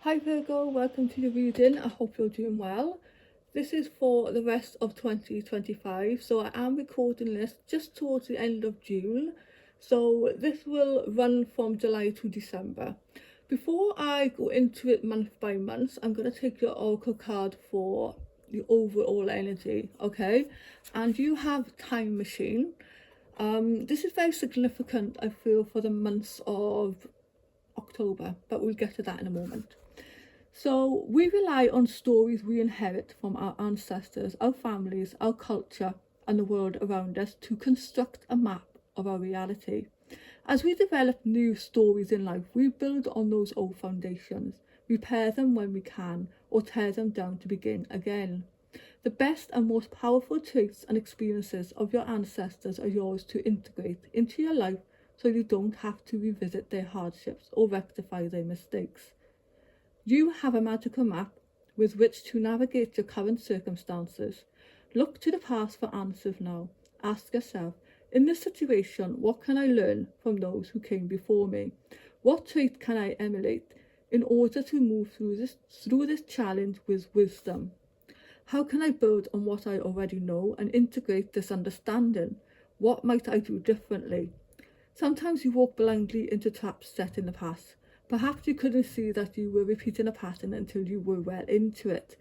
Hi Virgo, welcome to the reading. I hope you're doing well. This is for the rest of 2025, so I am recording this just towards the end of June. So this will run from July to December. Before I go into it month by month, I'm going to take your oracle card for the overall energy, okay? And you have Time Machine. This is very significant, I feel, for the months of October, but we'll get to that in a moment. So we rely on stories we inherit from our ancestors, our families, our culture, and the world around us to construct a map of our reality. As we develop new stories in life, we build on those old foundations, repair them when we can, or tear them down to begin again. The best and most powerful traits and experiences of your ancestors are yours to integrate into your life so you don't have to revisit their hardships or rectify their mistakes. You have a magical map with which to navigate your current circumstances. Look to the past for answers now. Ask yourself, in this situation, what can I learn from those who came before me? What trait can I emulate in order to move through this challenge with wisdom? How can I build on what I already know and integrate this understanding? What might I do differently? Sometimes you walk blindly into traps set in the past. Perhaps you couldn't see that you were repeating a pattern until you were well into it.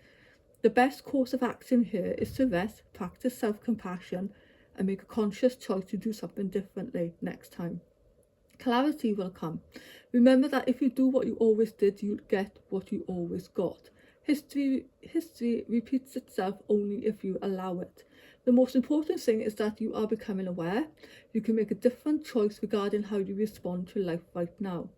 The best course of action here is to rest, practice self-compassion, and make a conscious choice to do something differently next time. Clarity will come. Remember that if you do what you always did, you'll get what you always got. History repeats itself only if you allow it. The most important thing is that you are becoming aware. You can make a different choice regarding how you respond to life right now.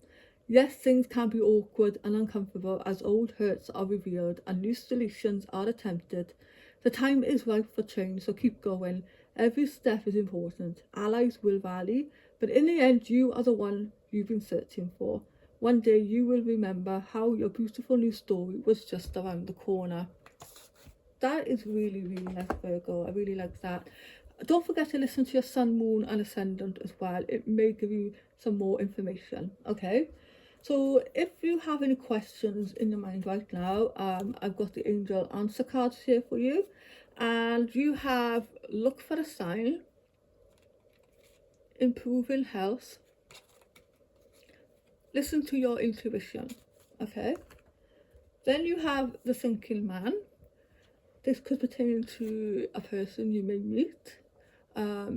Yes, things can be awkward and uncomfortable as old hurts are revealed and new solutions are attempted. The time is right for change, so keep going. Every step is important. Allies will rally, but in the end, you are the one you've been searching for. One day you will remember how your beautiful new story was just around the corner. That is really, really nice, Virgo. I really like that. Don't forget to listen to your sun, moon, and ascendant as well. It may give you some more information, okay? So if you have any questions in your mind right now, I've got the angel answer cards here for you. And you have look for a sign, improving health, listen to your intuition, okay? Then you have the thinking man. This could pertain to a person you may meet.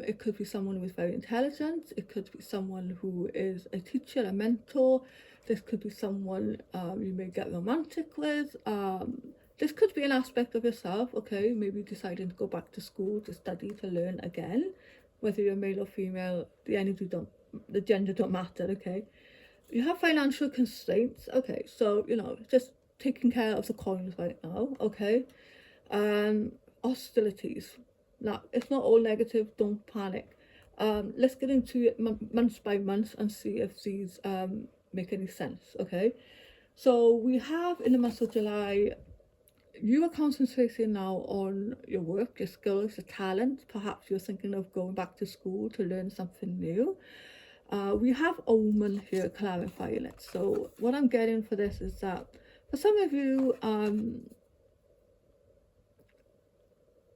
It could be someone who is very intelligent. It could be someone who is a teacher, a mentor. This could be someone you may get romantic with. This could be an aspect of yourself, okay? Maybe deciding to go back to school to study, to learn again. Whether you're male or female, the gender don't matter, okay? You have financial constraints, okay? So, just taking care of the coins right now, okay? Hostilities. Now, it's not all negative, don't panic. Let's get into it month by month and see if these make any sense, okay? So we have in the month of July, you are concentrating now on your work, your skills, your talent. Perhaps you're thinking of going back to school to learn something new. We have omen here clarifying it. So what I'm getting for this is that for some of you,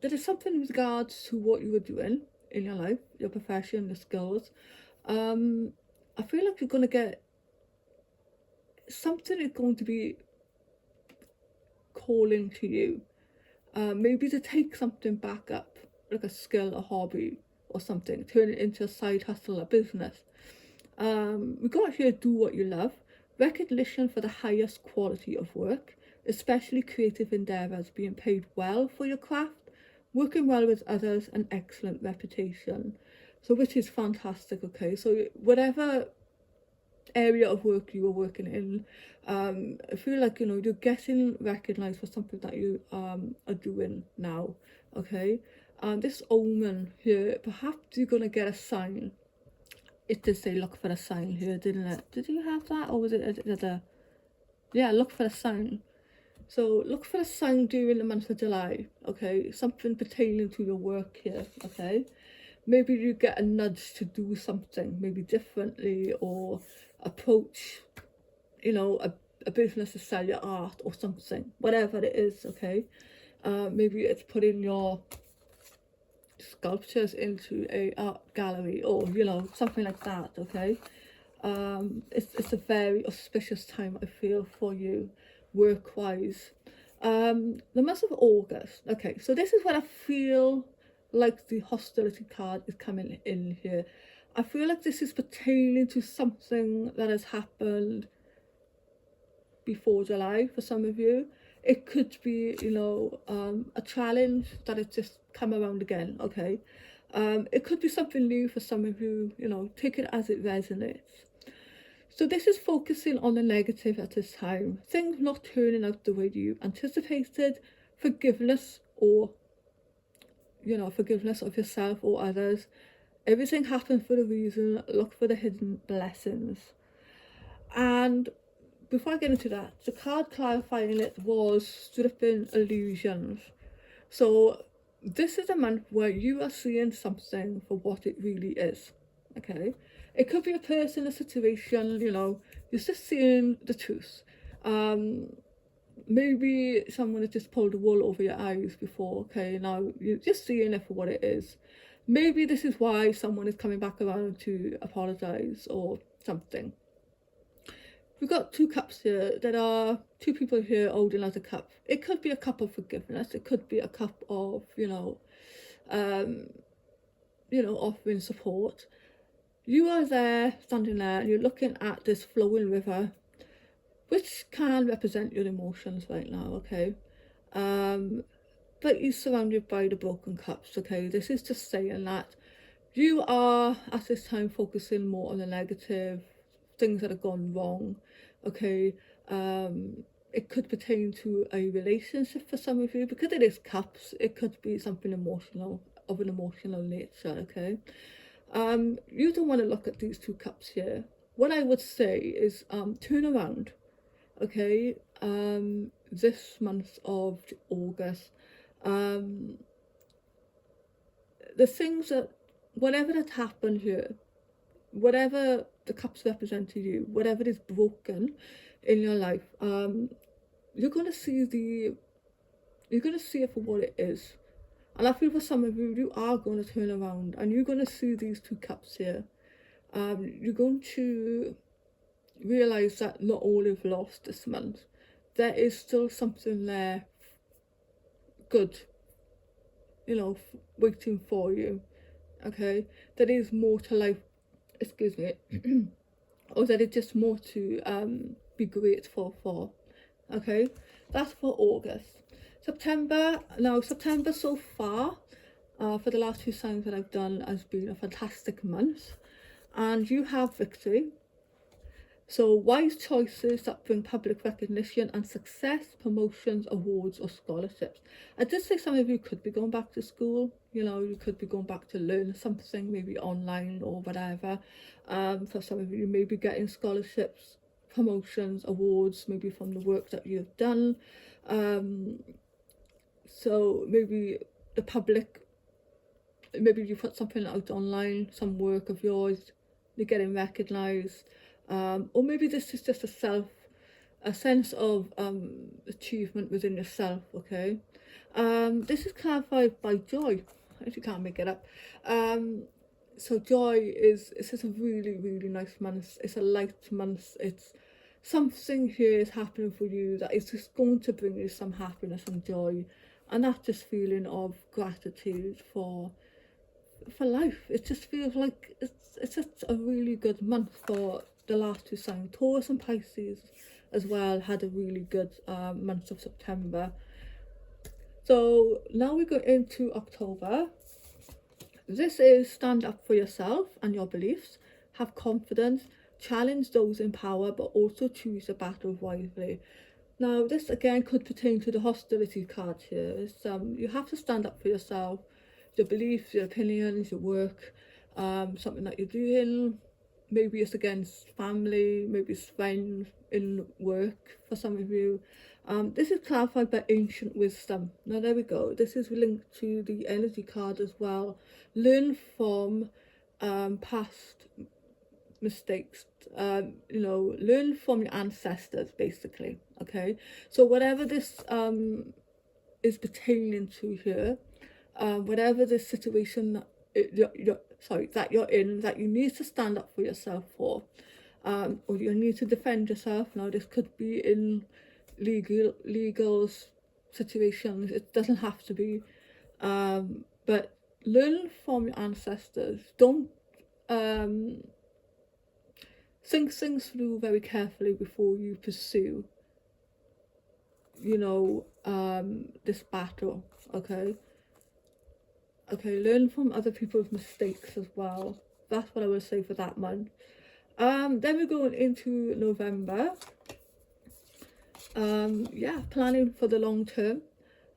there is something with regards to what you were doing in your life, your profession, your skills. I feel like you're going to get something is going to be calling to you. Maybe to take something back up, like a skill, a hobby, or something, turn it into a side hustle, a business. We got here, do what you love, recognition for the highest quality of work, especially creative endeavours, being paid well for your craft, working well with others, an excellent reputation. So which is fantastic, okay? So whatever area of work you are working in, I feel like, you're getting recognised for something that you are doing now, okay? This omen here, perhaps you're going to get a sign. It did say look for a sign here, didn't it? Did you have that, or was it yeah, look for a sign. So look for a sign during the month of July, okay? Something pertaining to your work here, okay? Maybe you get a nudge to do something, maybe differently, or approach, a business to sell your art or something, whatever it is, okay? Maybe it's putting your sculptures into a art gallery, or you know, something like that, okay? It's a very auspicious time, I feel, for you work-wise. The month of August, okay, so this is what I feel like the hostility card is coming in here. I feel like this is pertaining to something that has happened before July for some of you. It could be, you know, a challenge that has just come around again, okay? It could be something new for some of you, you know, take it as it resonates. So this is focusing on the negative at this time. Things not turning out the way you anticipated, forgiveness, or, you know, forgiveness of yourself or others. Everything happens for a reason. Look for the hidden blessings. And before I get into that, the card clarifying it was stripping illusions. So this is a month where you are seeing something for what it really is, okay? It could be a person, a situation, you know, you're just seeing the truth. Maybe someone has just pulled the wool over your eyes before, okay? Now you're just seeing it for what it is. Maybe this is why someone is coming back around to apologise or something. We've got two cups here. There are two people here holding out a cup. It could be a cup of forgiveness. It could be a cup of, offering support. You are there, standing there, and you're looking at this flowing river, which can represent your emotions right now, okay? But you're surrounded by the broken cups, okay? This is just saying that you are, at this time, focusing more on the negative, things that have gone wrong, okay? It could pertain to a relationship for some of you, because it is cups. It could be something emotional, of an emotional nature, okay? You don't want to look at these two cups here. What I would say is turn around, okay? This month of August, the things that, whatever that happened here, whatever the cups represent to you, whatever is broken in your life, you're going to see it for what it is. And I feel for some of you, you are going to turn around and you're going to see these two cups here. You're going to realise that not all is lost this month. There is still something there good, waiting for you, okay? There is more to life, excuse me, or there is just more to be grateful for, okay? That's for August. September so far, for the last 2 signs that I've done, has been a fantastic month, and you have victory. So wise choices that bring public recognition and success, promotions, awards, or scholarships. I did say some of you could be going back to school, you could be going back to learn something, maybe online or whatever. For some of you may be getting scholarships, promotions, awards, maybe from the work that you've done. So maybe the public, maybe you put something out online, some work of yours, you're getting recognised. Or maybe this is just a sense of achievement within yourself, okay? This is clarified by joy, if you can't make it up. So joy it's just a really, really nice month. It's a light month. It's something here is happening for you that is just going to bring you some happiness and joy, and that just feeling of gratitude for life. It just feels like it's just a really good month for the last 2 signs. Taurus and Pisces as well had a really good month of September. So now we go into October. This is stand up for yourself and your beliefs, have confidence, challenge those in power, but also choose the battle wisely. Now this again could pertain to the hostility card here. It's, you have to stand up for yourself, your beliefs, your opinions, your work, something that you're doing. Maybe it's against family, maybe it's friends, in work for some of you. This is clarified by ancient wisdom. Now there we go. This is linked to the energy card as well. Learn from past mistakes. You know, learn from your ancestors, basically. Okay, so whatever this is pertaining to here, whatever the situation that you're in, that you need to stand up for yourself for, or you need to defend yourself. Now this could be in legal situations, it doesn't have to be, but learn from your ancestors. Don't think things through very carefully before you pursue, you know, this battle. Okay, learn from other people's mistakes as well. That's what I would say for that month. Then we're going into November. Yeah, planning for the long term.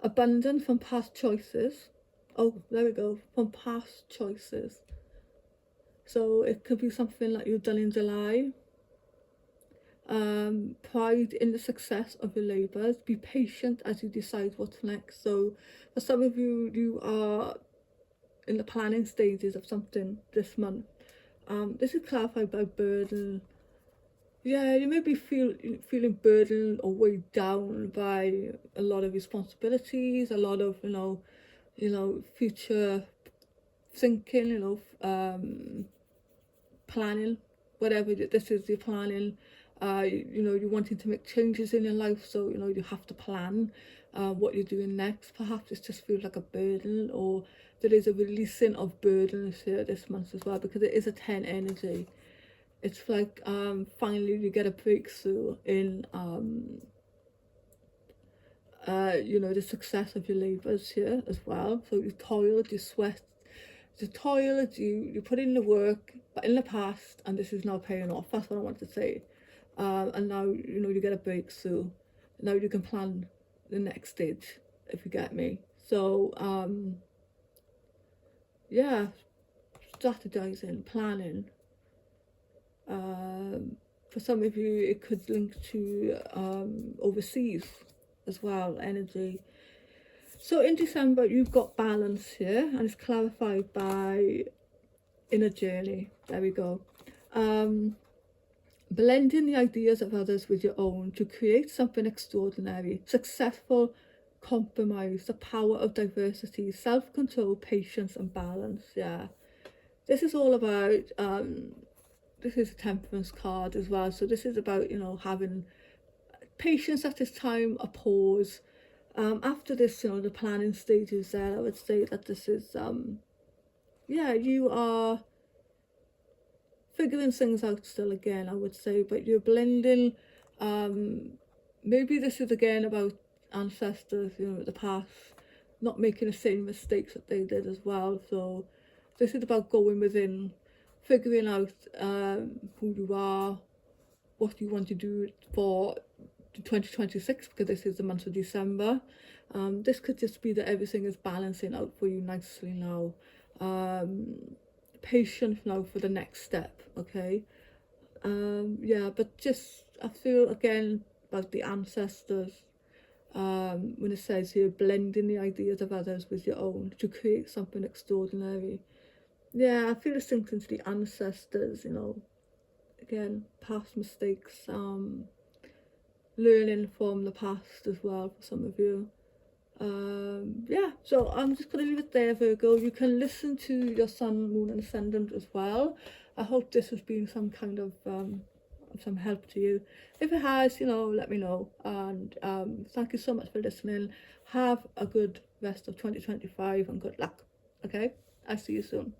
Abundance from past choices. Oh, there we go, from past choices. So it could be something that you've done in July. Pride in the success of your labours. Be patient as you decide what's next. So for some of you, you are in the planning stages of something this month. This is clarified by burden. Yeah, you may be feeling burdened or weighed down by a lot of responsibilities, a lot of, you know, future thinking, you know, planning, whatever this is you're planning. You know, you're wanting to make changes in your life, so you know you have to plan what you're doing next. Perhaps it just feels like a burden, or there is a releasing of burdens here this month as well, because it is a 10 energy. It's like finally you get a breakthrough in you know, the success of your labours here as well. So you toiled, you sweat, you put in the work, but in the past, and this is now paying off. That's what I want to say. And now, you know, you get a breakthrough. Now you can plan the next stage, if you get me. So yeah, strategizing, planning. For some of you, it could link to overseas as well, energy. So in December, you've got balance here, and it's clarified by inner journey. There we go. Blending the ideas of others with your own to create something extraordinary. Successful compromise, the power of diversity, self-control, patience and balance. Yeah, this is all about this is a temperance card as well, so this is about, you know, having patience at this time, a pause. After this, you know, the planning stages there, I would say that this is yeah, you are figuring things out still again, I would say, but you're blending. Maybe this is again about ancestors, you know, the past, not making the same mistakes that they did as well. So this is about going within, figuring out who you are, what you want to do for 2026, because this is the month of December. This could just be that everything is balancing out for you nicely now. Patient now for the next step. Okay, yeah, but just I feel again about the ancestors, when it says here, blending the ideas of others with your own to create something extraordinary. Yeah, I feel it's linked to the ancestors, you know, again, past mistakes, learning from the past as well for some of you. Yeah, so I'm just going to leave it there, Virgo. You can listen to your sun, moon and ascendant as well. I hope this has been some kind of some help to you. If it has, you know, let me know. And thank you so much for listening. Have a good rest of 2025 and good luck. Okay, I'll see you soon.